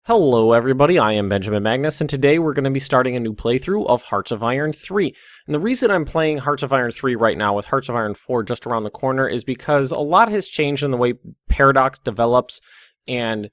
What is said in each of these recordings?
Hello everybody, I am Benjamin Magnus, and today we're going to be starting a new playthrough of Hearts of Iron 3. And the reason I'm playing Hearts of Iron 3 right now with Hearts of Iron 4 just around the corner is because a lot has changed in the way Paradox develops and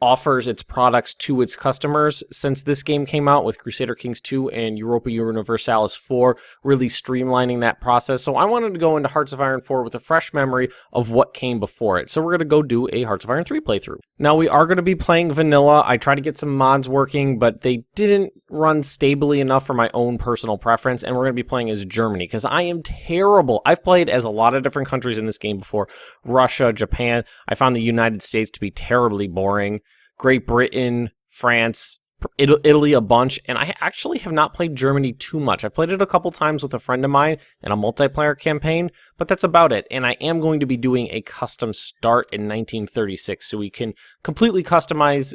offers its products to its customers since this game came out, with Crusader Kings 2 and Europa Universalis 4 really streamlining that process. So I wanted to go into Hearts of Iron 4 with a fresh memory of what came before it. So we're going to go do a Hearts of Iron 3 playthrough. Now we are going to be playing vanilla. I tried to get some mods working, but they didn't run stably enough for my own personal preference, and we're going to be playing as Germany because I am terrible. I've played as a lot of different countries in this game before. Russia, Japan. I found the United States to be terribly boring. Great Britain, France, Italy a bunch, and I actually have not played Germany too much. I've played it a couple times with a friend of mine in a multiplayer campaign, but that's about it. And I am going to be doing a custom start in 1936, so we can completely customize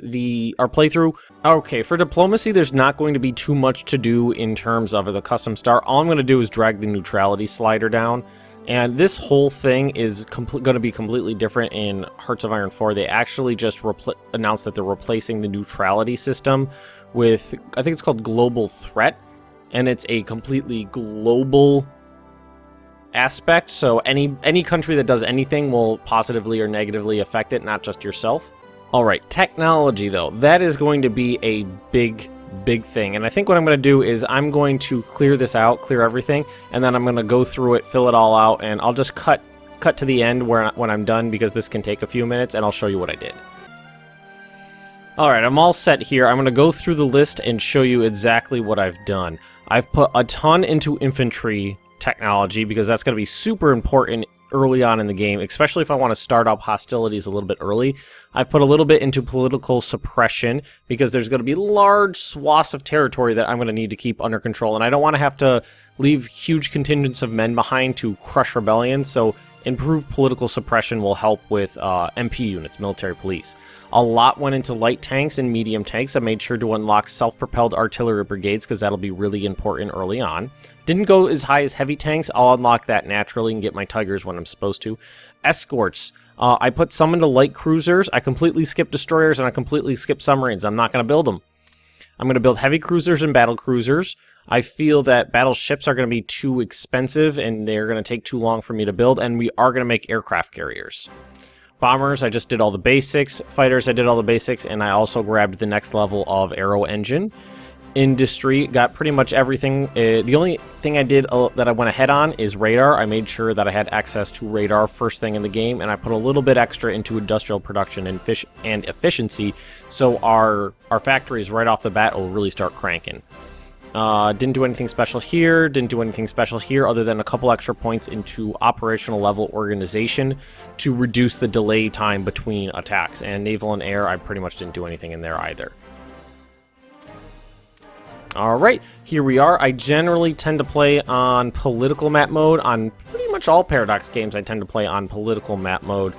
our playthrough. Okay, for diplomacy, there's not going to be too much to do in terms of the custom start. All I'm going to do is drag the neutrality slider down. And this whole thing is going to be completely different in Hearts of Iron 4. They actually just announced that they're replacing the neutrality system with, I think it's called Global Threat, and it's a completely global aspect. So any country that does anything will positively or negatively affect it, not just yourself. All right, technology though, that is going to be a big thing, and I think what I'm going to do is I'm going to clear this out, clear everything, and then I'm going to go through it, fill it all out, and I'll just cut to the end when I'm done, because this can take a few minutes, and I'll show you what I did. Alright, I'm all set here. I'm going to go through the list and show you exactly what I've done. I've put a ton into infantry technology because that's going to be super important early on in the game, especially if I want to start up hostilities a little bit early. I've put a little bit into political suppression because there's going to be large swaths of territory that I'm going to need to keep under control, and I don't want to have to leave huge contingents of men behind to crush rebellions, so improved political suppression will help with MP units, military police. A lot went into light tanks and medium tanks. I made sure to unlock self-propelled artillery brigades because that'll be really important early on. Didn't go as high as heavy tanks. I'll unlock that naturally and get my Tigers when I'm supposed to. Escorts. I put some into light cruisers. I completely skipped destroyers, and I completely skipped submarines. I'm not going to build them. I'm going to build heavy cruisers and battle cruisers. I feel that battleships are going to be too expensive, and they're going to take too long for me to build, and we are going to make aircraft carriers. Bombers, I just did all the basics. Fighters, I did all the basics, and I also grabbed the next level of aero engine. Industry, got pretty much everything. The only thing I did that I went ahead on is radar. I made sure that I had access to radar first thing in the game, and I put a little bit extra into industrial production and efficiency, so our factories right off the bat will really start cranking. Didn't do anything special here, didn't do anything special here other than a couple extra points into operational level organization to reduce the delay time between attacks. And naval and air, I pretty much didn't do anything in there either. Alright, here we are. I generally tend to play on political map mode. On pretty much all Paradox games, I tend to play on political map mode.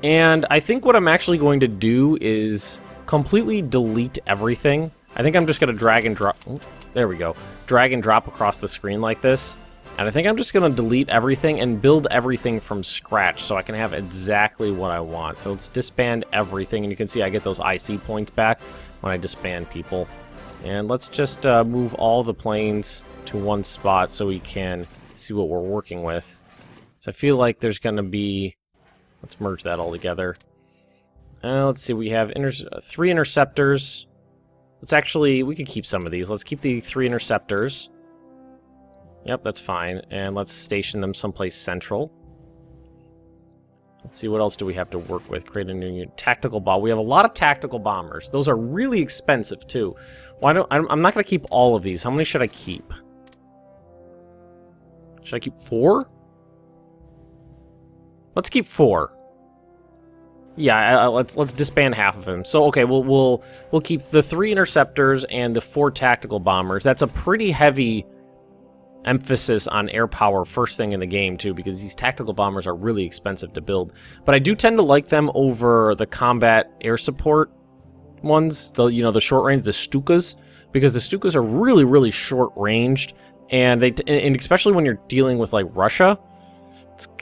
And I think what I'm actually going to do is completely delete everything. I think I'm just going to drag and drop... Oh, there we go. Drag and drop across the screen like this. And I think I'm just going to delete everything and build everything from scratch so I can have exactly what I want. So let's disband everything. And you can see I get those IC points back when I disband people. And let's just move all the planes to one spot so we can see what we're working with. So I feel like there's going to be... Let's merge that all together. Let's see, we have 3 interceptors. Let's actually... We could keep some of these. Let's keep the 3 interceptors. Yep, that's fine. And let's station them someplace central. Let's see, what else do we have to work with? Create a new unit. Tactical bomb. We have a lot of tactical bombers. Those are really expensive, too. I'm not going to keep all of these. How many should I keep? Should I keep 4? Let's keep 4. Yeah, let's disband half of them. So, okay, we'll keep the 3 interceptors and the 4 tactical bombers. That's a pretty heavy emphasis on air power first thing in the game too, because these tactical bombers are really expensive to build. But I do tend to like them over the combat air support ones, the short range, the Stukas, because the Stukas are really short ranged, and and especially when you're dealing with like Russia,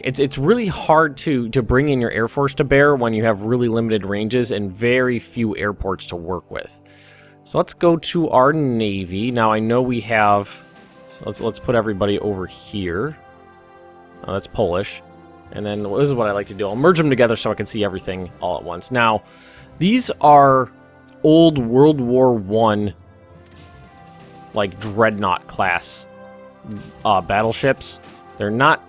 It's really hard to bring in your Air Force to bear when you have really limited ranges and very few airports to work with. So let's go to our Navy. Now I know we have... So let's put everybody over here. Oh, that's Polish. And then this is what I like to do. I'll merge them together so I can see everything all at once. Now, these are old World War I, like, dreadnought class battleships. They're not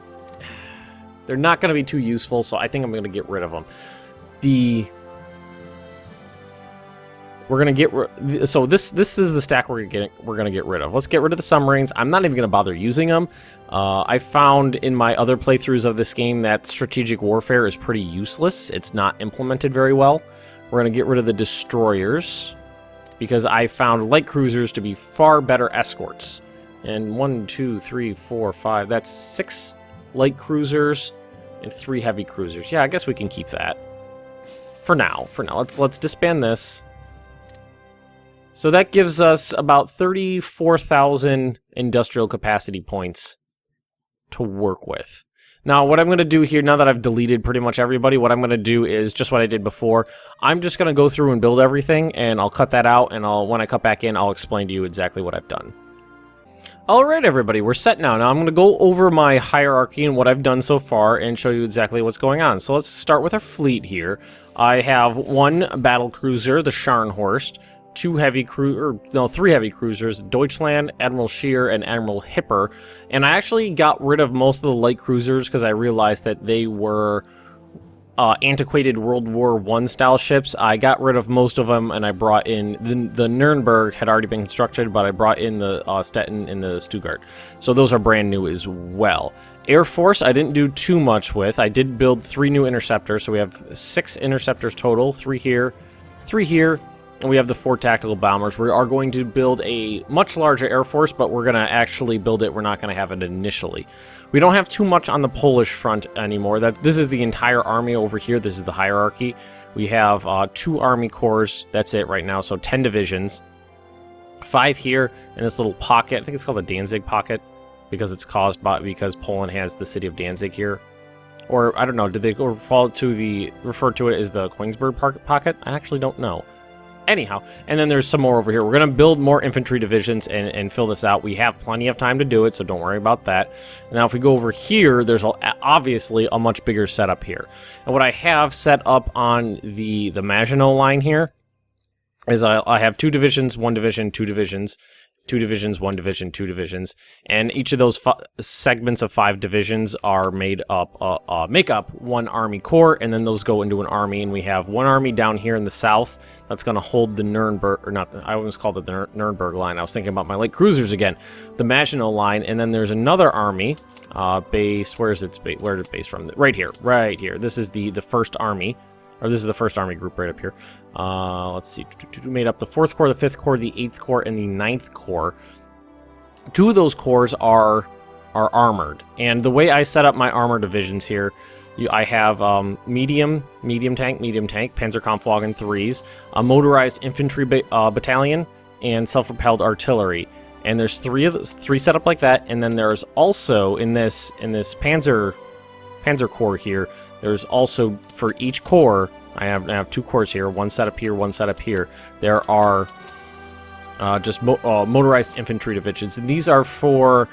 going to be too useful, so I think I'm going to get rid of them. We're going to get so this is the stack we're going to get rid of. Let's get rid of the submarines. I'm not even going to bother using them. I found in my other playthroughs of this game that strategic warfare is pretty useless. It's not implemented very well. We're going to get rid of the destroyers because I found light cruisers to be far better escorts. And 1, 2, 3, 4, 5. That's 6 light cruisers and 3 heavy cruisers. Yeah, I guess we can keep that for now. Let's disband this. So that gives us about 34,000 industrial capacity points to work with. Now, what I'm going to do here, now that I've deleted pretty much everybody, what I'm going to do is just what I did before. I'm just going to go through and build everything, and I'll cut that out, and when I cut back in, I'll explain to you exactly what I've done. Alright everybody, we're set now. Now I'm going to go over my hierarchy and what I've done so far and show you exactly what's going on. So let's start with our fleet here. I have 1 battle cruiser, the Scharnhorst, 3 heavy cruisers, Deutschland, Admiral Scheer, and Admiral Hipper. And I actually got rid of most of the light cruisers because I realized that they were antiquated World War I style ships. I got rid of most of them, and I brought in the Nuremberg had already been constructed, but I brought in the Stettin and the Stuttgart. So those are brand new as well. Air Force, I didn't do too much with. I did build 3 new interceptors, so we have 6 interceptors total, 3 here, 3 here, and we have the 4 tactical bombers. We are going to build a much larger Air Force, but we're going to actually build it. We're not going to have it initially. We don't have too much on the Polish front anymore. This is the entire army over here. This is the hierarchy. We have 2 army corps. That's it right now, so 10 divisions. 5 here in this little pocket. I think it's called the Danzig pocket because it's caused by because Poland has the city of Danzig here. Or, I don't know, did they refer to it as the Kongsberg pocket? I actually don't know. Anyhow, and then there's some more over here. We're going to build more infantry divisions and fill this out. We have plenty of time to do it, so don't worry about that. Now, if we go over here, there's obviously a much bigger setup here. And what I have set up on the Maginot line here is I have 2 divisions, 1 division, 2 divisions, 2 divisions, 1 division, 2 divisions, and each of those segments of 5 divisions are make up 1 army corps, and then those go into an army, and we have 1 army down here in the south that's going to hold the Nuremberg, or not, I almost called it the Nuremberg line. I was thinking about my light cruisers again. The Maginot line, and then there's another army based, where is it based from? Right here. This is the first army. Or this is the first army group right up here. Let's see. Made up the 4th Corps, the 5th Corps, the 8th Corps, and the 9th Corps. 2 of those corps are armored. And the way I set up my armor divisions here, I have medium tank, Panzerkampfwagen 3s, a motorized infantry battalion, and self-propelled artillery. And there's 3 set up like that. And then there's also in this Panzer Corps here, there's also for each corps, I have 2 corps here, 1 set up here, 1 set up here. There are just motorized infantry divisions, and these are for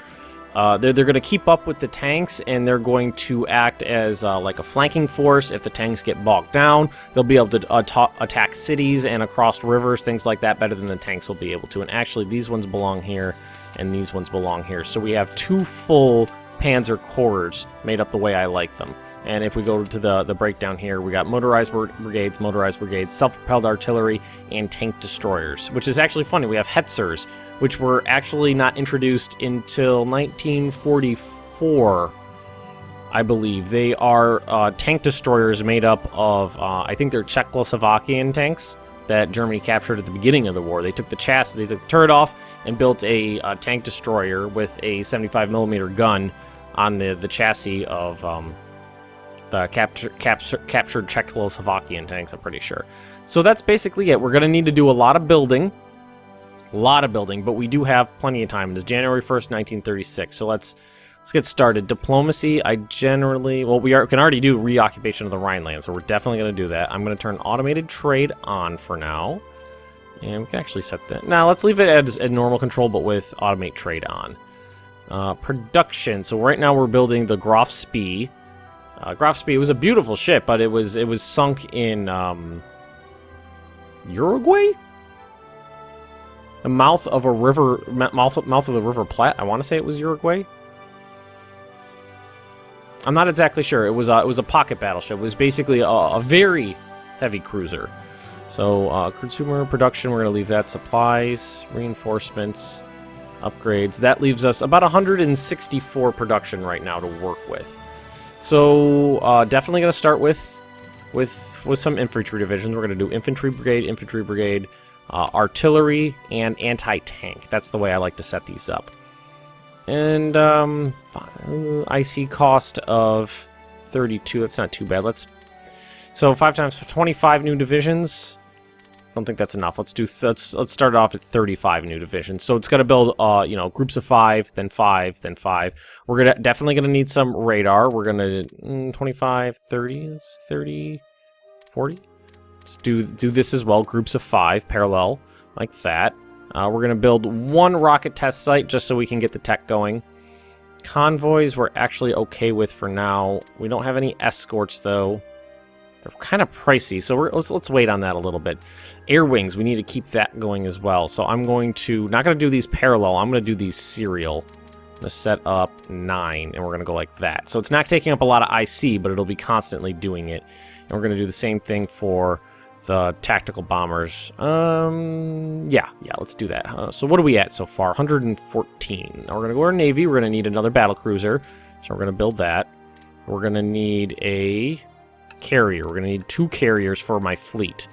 they're going to keep up with the tanks, and they're going to act as like a flanking force. If the tanks get bogged down, they'll be able to attack cities and across rivers, things like that, better than the tanks will be able to. And actually, these ones belong here, and these ones belong here. So we have 2 full Panzer Corps made up the way I like them. And if we go to the breakdown here, we got motorized brigades, self-propelled artillery, and tank destroyers, which is actually funny. We have Hetzers, which were actually not introduced until 1944, I believe. They are tank destroyers made up of, I think they're Czechoslovakian tanks that Germany captured at the beginning of the war. They took the chassis, they took the turret off, and built a tank destroyer with a 75mm gun on the chassis of the captured Czechoslovakian tanks, I'm pretty sure. So that's basically it. We're going to need to do a lot of building, but we do have plenty of time. It is January 1st, 1936. So let's Let's get started. Diplomacy, I generally... Well, can already do reoccupation of the Rhineland, so we're definitely going to do that. I'm going to turn automated trade on for now. And we can actually set that... Now, let's leave it as normal control, but with automate trade on. Production. So right now we're building the Graf Spee. Graf Spee was a beautiful ship, but it was sunk in Uruguay? The mouth of a river... Mouth of the River Platte. I want to say it was Uruguay. I'm not exactly sure. It was a pocket battleship. It was basically a very heavy cruiser. So, consumer production, we're going to leave that. Supplies, reinforcements, upgrades. That leaves us about 164 production right now to work with. So, definitely going to start with some infantry divisions. We're going to do infantry brigade, artillery, and anti-tank. That's the way I like to set these up. And IC cost of 32. That's not too bad. So 5 times 25 new divisions. I don't think that's enough. Let's start off at 35 new divisions. So it's got to build groups of 5, then 5, then 5. We're definitely gonna need some radar. We're gonna 25, 30, 30, 40. Let's do this as well. Groups of 5 parallel like that. We're going to build 1 rocket test site just so we can get the tech going. Convoys we're actually okay with for now. We don't have any escorts, though. They're kind of pricey, so let's wait on that a little bit. Air wings, we need to keep that going as well. So I'm not going to do these parallel. I'm going to do these serial. I'm going to set up 9, and we're going to go like that. So it's not taking up a lot of IC, but it'll be constantly doing it. And we're going to do the same thing for the tactical bombers. Yeah, let's do that. So what are we at so far? 114. Now we're going to go to our Navy. We're going to need another battle cruiser. So we're going to build that. We're going to need a carrier. We're going to need 2 carriers for my fleet.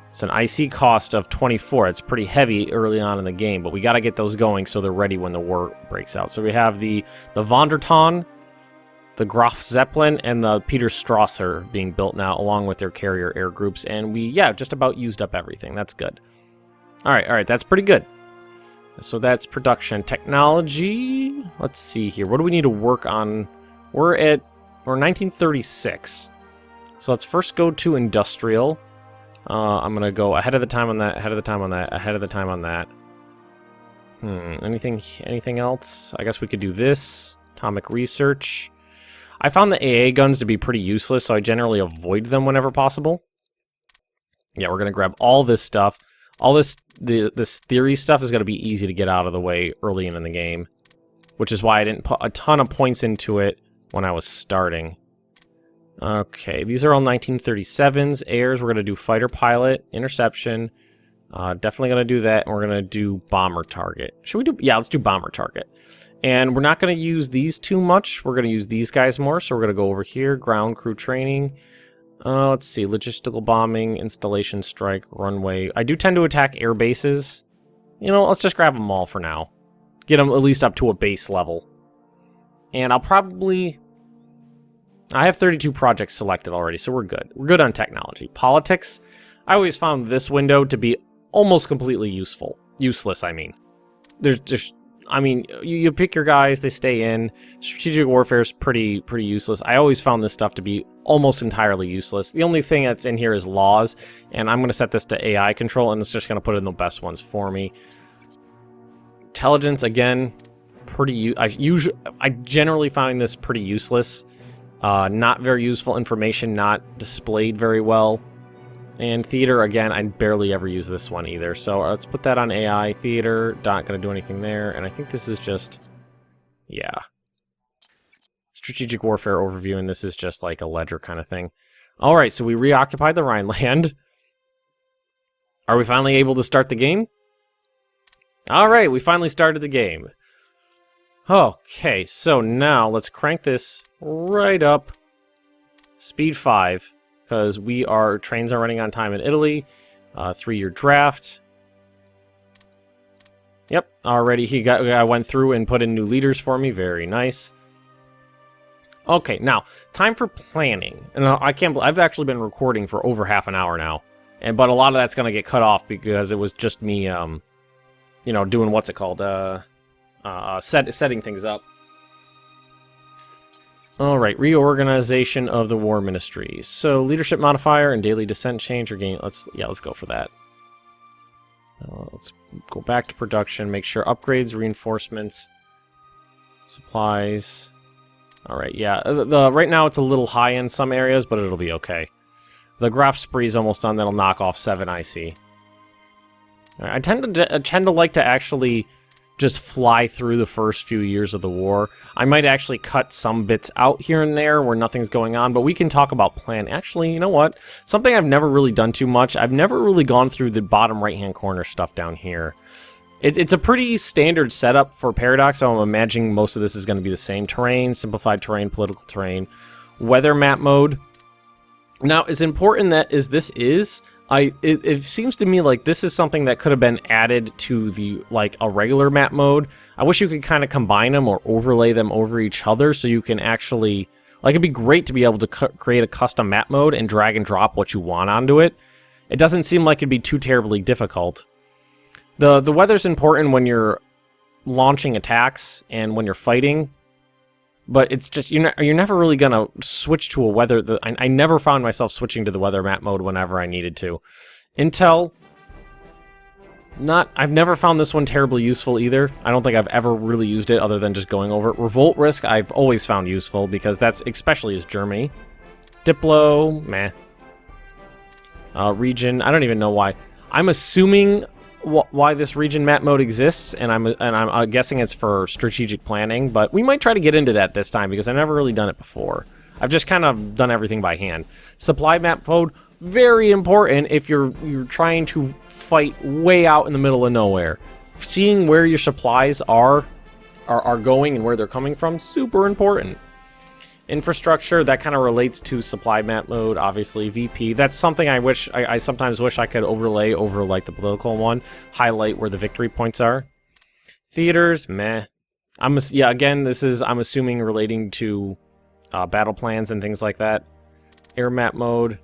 It's an IC cost of 24. It's pretty heavy early on in the game, but we got to get those going so they're ready when the war breaks out. So we have the Von der Ton, the Graf Zeppelin, and the Peter Strasser being built now, along with their carrier air groups. And we, just about used up everything. That's good. All right, that's pretty good. So that's production. Technology, let's see here. What do we need to work on? We're 1936. So let's first go to industrial. I'm going to go ahead of the time on that, ahead of the time on that, ahead of the time on that. Anything else? I guess we could do this. Atomic research. I found the AA guns to be pretty useless, so I generally avoid them whenever possible. Yeah, we're going to grab all this stuff. All this theory stuff is going to be easy to get out of the way early in the game, which is why I didn't put a ton of points into it when I was starting. Okay, these are all 1937s. Airs, we're going to do fighter pilot, interception. Definitely going to do that, and we're going to do bomber target. Should we do... Yeah, let's do bomber target. And we're not going to use these too much. We're going to use these guys more. So we're going to go over here. Ground crew training. Let's see. Logistical bombing, installation strike, runway. I do tend to attack air bases. Let's just grab them all for now. Get them at least up to a base level. And I have 32 projects selected already, so we're good. We're good on technology. Politics. I always found this window to be almost completely useless, I mean. You pick your guys, they stay in. Strategic warfare is pretty useless. I always found this stuff to be almost entirely useless. The only thing that's in here is laws, and I'm going to set this to AI control, and it's just going to put in the best ones for me. Intelligence, again, I generally find this pretty useless. Not very useful information, not displayed very well. And theater, again, I barely ever use this one either. So let's put that on AI. Theater, not going to do anything there. And I think this is just, yeah. Strategic warfare overview, and this is just like a ledger kind of thing. All right, so we reoccupied the Rhineland. Are we finally able to start the game? All right, we finally started the game. Okay, so now let's crank this right up. Speed 5. Because trains are running on time in Italy. 3-year draft. Yep, already I went through and put in new leaders for me. Very nice. Okay, now time for planning. And I've actually been recording for over half an hour now, but a lot of that's gonna get cut off because it was just me, doing what's it called, setting things up. Alright, reorganization of the war ministries. So, leadership modifier and daily descent change are getting... let's go for that. Let's go back to production, make sure upgrades, reinforcements, supplies. Alright, yeah. Right now it's a little high in some areas, but it'll be okay. The graph spree's almost done, that'll knock off 7 IC. Right, I tend to like to actually just fly through the first few years of the war. I might actually cut some bits out here and there where nothing's going on, but we can talk about plan. Actually, you know what? Something I've never really done too much. I've never really gone through the bottom right-hand corner stuff down here. It's a pretty standard setup for Paradox, so I'm imagining most of this is going to be the same. Terrain, simplified terrain, political terrain, weather map mode. Now, as important as this is, it seems to me like this is something that could have been added to the a regular map mode. I wish you could kind of combine them or overlay them over each other so you can actually... it'd be great to be able to create a custom map mode and drag and drop what you want onto it. It doesn't seem like it'd be too terribly difficult. The weather's important when you're launching attacks and when you're fighting, but it's just you're never really gonna switch to a weather. I never found myself switching to the weather map mode whenever I needed to. Intel, I've never found this one terribly useful either. I don't think I've ever really used it other than just going over it. Revolt risk I've always found useful because that's especially as Germany. Diplo, meh. Region, I don't even know why. I'm assuming why this region map mode exists, and I'm guessing it's for strategic planning, but we might try to get into that this time because I've never really done it before. I've just kind of done everything by hand. Supply map mode, very important if you're trying to fight way out in the middle of nowhere. Seeing where your supplies are going and where they're coming from, super important. Infrastructure, that kind of relates to supply map mode, obviously. VP, that's something I sometimes wish I could overlay over the political one. Highlight where the victory points are. Theaters, meh. Again, I'm assuming relating to battle plans and things like that. Air map mode.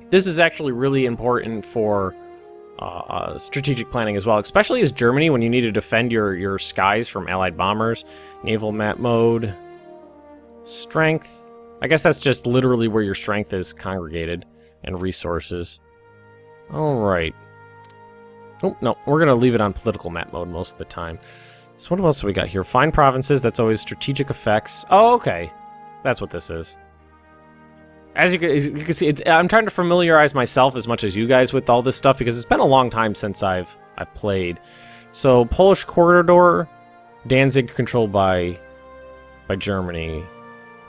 This is actually really important for strategic planning as well, especially as Germany when you need to defend your skies from Allied bombers. Naval map mode. Strength. I guess that's just literally where your strength is congregated. And resources. Alright. Oh, no. We're going to leave it on political map mode most of the time. So what else do we got here? Find provinces. That's always strategic effects. Oh, okay. That's what this is. As you can see, I'm trying to familiarize myself as much as you guys with all this stuff because it's been a long time since I've played. So, Polish corridor. Danzig controlled by Germany.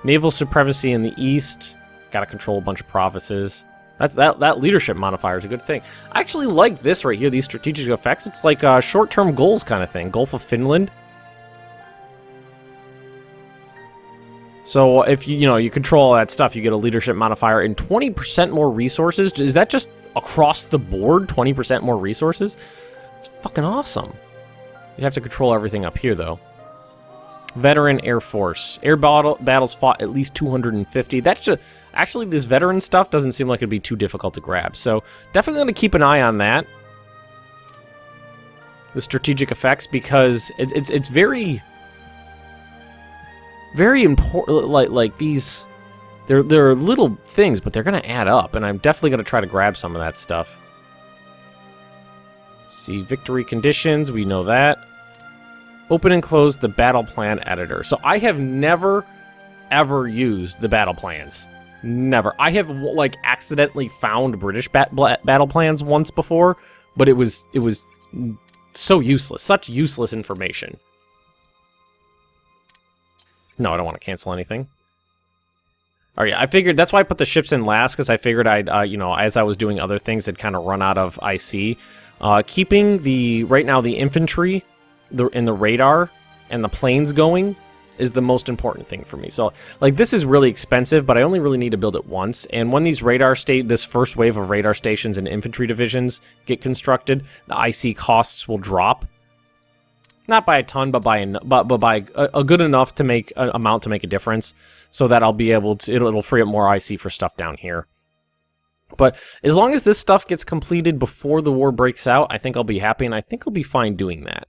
Naval supremacy in the east. Gotta control a bunch of provinces. That leadership modifier is a good thing. I actually like this right here, these strategic effects. It's like a short-term goals kind of thing. Gulf of Finland. So if you control all that stuff, you get a leadership modifier and 20% more resources. Is that just across the board, 20% more resources? It's fucking awesome. You have to control everything up here, though. Veteran Air Force. Air battles fought at least 250. That's just... Actually, this veteran stuff doesn't seem like it'd be too difficult to grab. So, definitely going to keep an eye on that. The strategic effects, because it's very... Very important. Like these... They're little things, but they're going to add up. And I'm definitely going to try to grab some of that stuff. Let's see, victory conditions. We know that. Open and close the battle plan editor. So I have never, ever used the battle plans. Never. I have, accidentally found British battle plans once before, but it was so useless. Such useless information. No, I don't want to cancel anything. Oh, yeah, I figured that's why I put the ships in last, because I figured I'd, as I was doing other things, I'd kind of run out of IC. Keeping right now, the infantry... in the radar and the planes going is the most important thing for me. So, this is really expensive, but I only really need to build it once. And when these this first wave of radar stations and infantry divisions get constructed, the IC costs will drop. Not by a ton, but by a good enough to make amount to make a difference, so that I'll be able to. It'll free up more IC for stuff down here. But as long as this stuff gets completed before the war breaks out, I think I'll be happy, and I think I'll be fine doing that.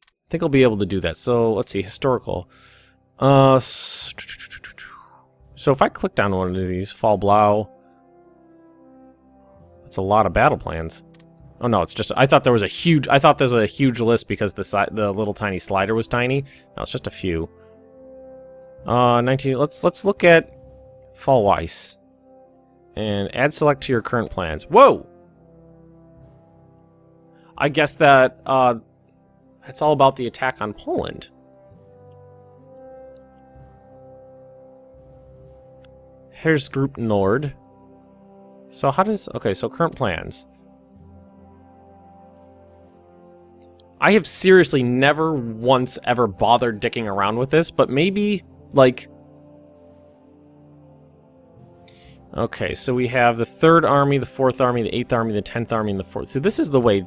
I think I'll be able to do that. So, let's see, historical. So if I clicked on one of these, Fall Blau, that's a lot of battle plans. Oh no, it's just, I thought there was a huge list because the little tiny slider was tiny. No, it's just a few. 19, let's look at Fall Weiss. And add select to your current plans. Whoa! I guess that, that's all about the attack on Poland. Here's Group Nord. So how does... Okay, so current plans. I have seriously never once ever bothered dicking around with this, but maybe, like... Okay, so we have the 3rd Army, the 4th Army, the 8th Army, the 10th Army, and the 4th... So this is the way...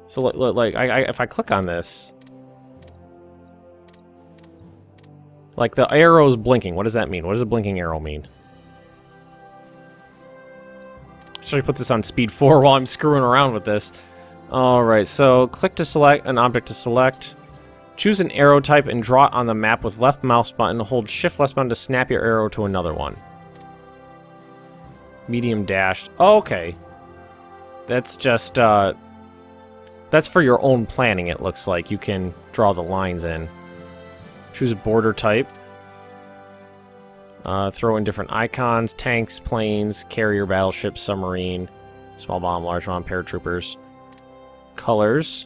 So, like, if I click on this... Like, the arrow's blinking. What does that mean? What does a blinking arrow mean? Should I put this on speed 4 while I'm screwing around with this? Alright, so click to select an object to select. Choose an arrow type and draw it on the map with left mouse button. Hold shift left button to snap your arrow to another one. Medium dashed. Oh, okay. That's just, that's for your own planning, it looks like. You can draw the lines in. Choose a border type. Throw in different icons, tanks, planes, carrier, battleship, submarine, small bomb, large bomb, paratroopers. Colors,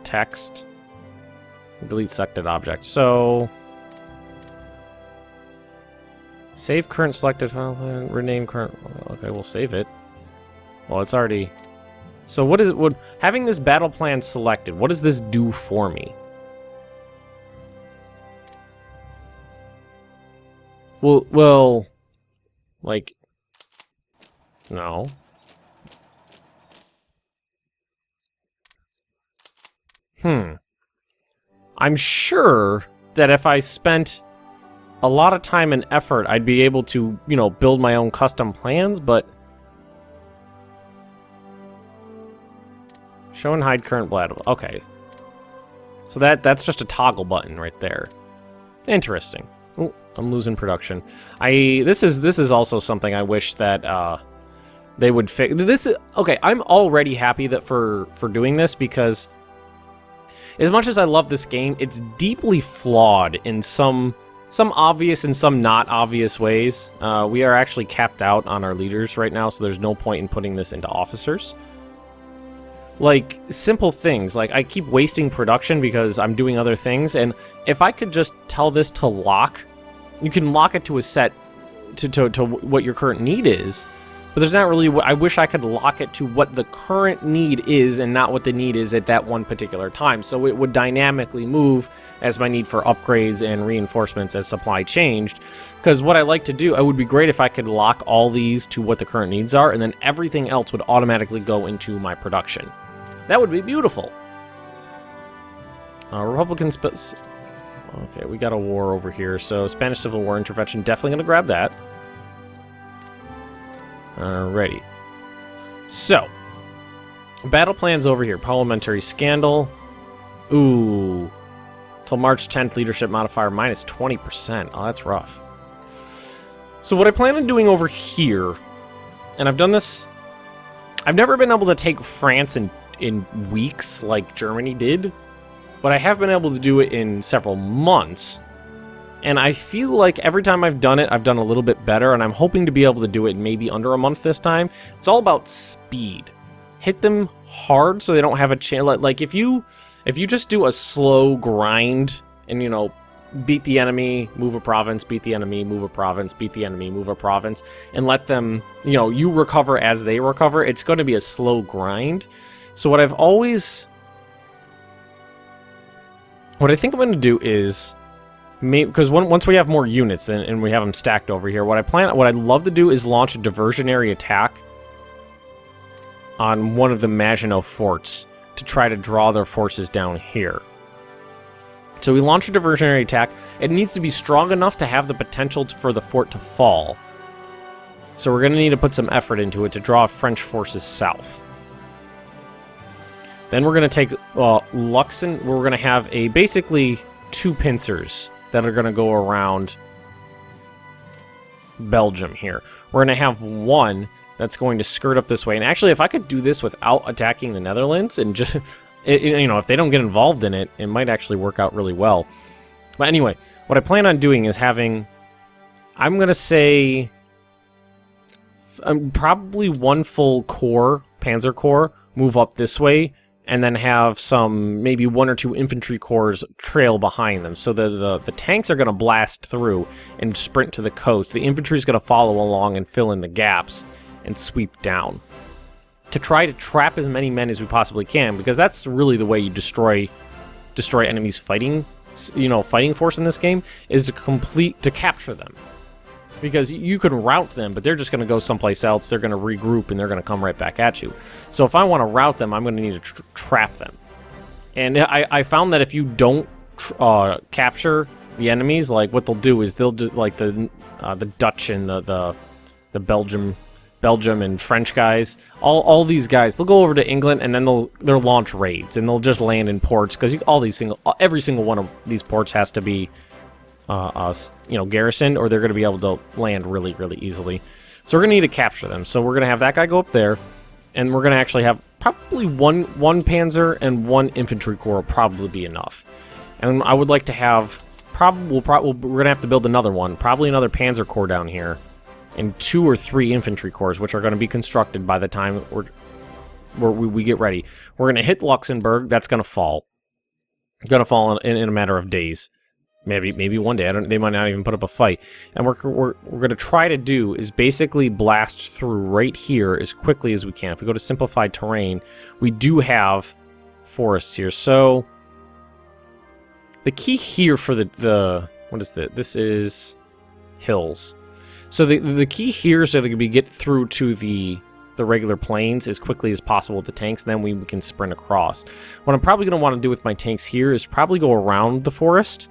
text, delete selected object. So, save current selected file, rename current. Okay, we'll save it. Well, it's already. So, what is it? Would having this battle plan selected? What does this do for me? Well, like, no. I'm sure that if I spent a lot of time and effort, I'd be able to, you know, build my own custom plans, but... Show and hide current battle. Okay. So that's just a toggle button right there. Interesting. Oh, I'm losing production. This is also something I wish that they would fix. This is okay. I'm already happy that for doing this, because as much as I love this game, it's deeply flawed in some obvious and some not obvious ways. We are actually capped out on our leaders right now, so there's no point in putting this into officers. Like, simple things, like I keep wasting production because I'm doing other things, and if I could just tell this to lock, you can lock it to a set to what your current need is, but there's not really, I wish I could lock it to what the current need is and not what the need is at that one particular time, so it would dynamically move as my need for upgrades and reinforcements as supply changed. Because what I like to do, it would be great if I could lock all these to what the current needs are, and then everything else would automatically go into my production. That would be beautiful. Republicans... Okay, we got a war over here, so Spanish Civil War intervention, definitely going to grab that. Alrighty. So, battle plans over here. Parliamentary scandal. Ooh. Till March 10th, leadership modifier minus 20%. Oh, that's rough. So what I plan on doing over here, and I've done this... I've never been able to take France in weeks like Germany did, but I have been able to do it in several months, and I feel like every time I've done it, I've done a little bit better, and I'm hoping to be able to do it maybe under a month this time. It's all about speed. Hit them hard so they don't have a chance. Like if you just do a slow grind and, you know, beat the enemy, move a province, beat the enemy, move a province, beat the enemy, move a province, and let them, you know, you recover as they recover, it's going to be a slow grind. So what I think I'm going to do is, because once we have more units and we have them stacked over here, what I'd love to do is launch a diversionary attack on one of the Maginot forts to try to draw their forces down here. So we launch a diversionary attack. It needs to be strong enough to have the potential for the fort to fall. So we're going to need to put some effort into it to draw French forces south. Then we're going to take Luxon. We're going to have basically two pincers that are going to go around Belgium here. We're going to have one that's going to skirt up this way. And actually, if I could do this without attacking the Netherlands and just, you know, if they don't get involved in it, it might actually work out really well. But anyway, what I plan on doing is having, I'm going to say, probably one full corps, Panzer Corps, move up this way, and then have some, maybe 1 or 2 infantry corps trail behind them. So the tanks are going to blast through and sprint to the coast. The infantry is going to follow along and fill in the gaps and sweep down to try to trap as many men as we possibly can, because that's really the way you destroy enemies' fighting force in this game, is to capture them. Because you can rout them, but they're just going to go someplace else. They're going to regroup, and they're going to come right back at you. So if I want to rout them, I'm going to need to trap them. And I found that if you don't capture the enemies, like what they'll do is they'll do like the Dutch and the Belgium and French guys. All these guys, they'll go over to England, and then they'll launch raids, and they'll just land in ports, because every single one of these ports has to be garrisoned, or they're going to be able to land really, really easily. So we're going to need to capture them. So we're going to have that guy go up there, and we're going to actually have probably one Panzer and 1 infantry corps will probably be enough. And I would like to have, we're going to have to build another one, probably another Panzer Corps down here, and 2 or 3 infantry corps, which are going to be constructed by the time we get ready. We're going to hit Luxembourg. That's going to fall. Going to fall in a matter of days. Maybe one day. They might not even put up a fight. And we're going to try to do is basically blast through right here as quickly as we can. If we go to simplified terrain, we do have forests here. So the key here for the what is that? This is hills. So the key here is that we get through to the regular plains as quickly as possible with the tanks, and then we can sprint across. What I'm probably going to want to do with my tanks here is probably go around the forest,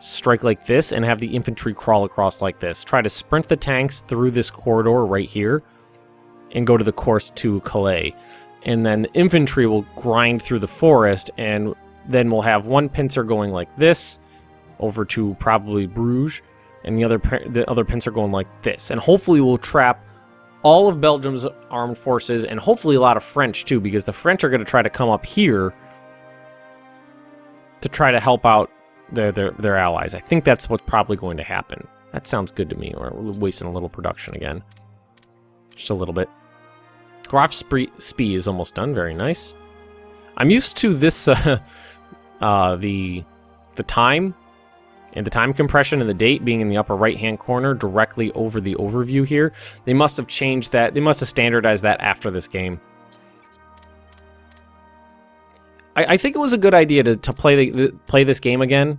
strike like this, and have the infantry crawl across like this. Try to sprint the tanks through this corridor right here and go to the course to Calais. And then the infantry will grind through the forest, and then we'll have one pincer going like this over to probably Bruges, and the other pincer going like this. And hopefully we'll trap all of Belgium's armed forces, and hopefully a lot of French too, because the French are going to try to come up here to try to help out their allies. I think that's what's probably going to happen. That sounds good to me. We're wasting a little production again. Just a little bit. Graf Spee is almost done. Very nice. I'm used to this, the time, and the time compression and the date being in the upper right-hand corner directly over the overview here. They must have changed that. They must have standardized that after this game. I think it was a good idea to play this game again,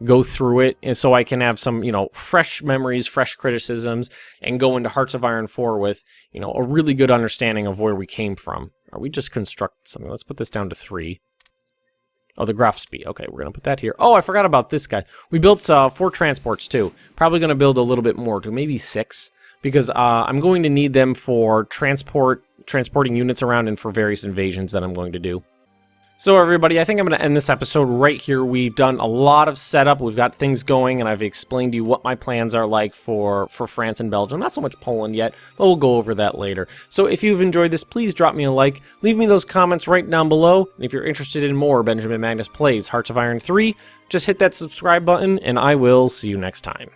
go through it, and so I can have some, fresh memories, fresh criticisms, and go into Hearts of Iron 4 with, a really good understanding of where we came from. Or we just constructed something. Let's put this down to 3. Oh, the Graf Spee. Okay, we're going to put that here. Oh, I forgot about this guy. We built 4 transports, too. Probably going to build a little bit more, too. Maybe 6. Because I'm going to need them for transporting units around and for various invasions that I'm going to do. So everybody, I think I'm going to end this episode right here. We've done a lot of setup. We've got things going, and I've explained to you what my plans are like for France and Belgium. Not so much Poland yet, but we'll go over that later. So if you've enjoyed this, please drop me a like. Leave me those comments right down below. And if you're interested in more Benjamin Magnus Plays Hearts of Iron 3, just hit that subscribe button, and I will see you next time.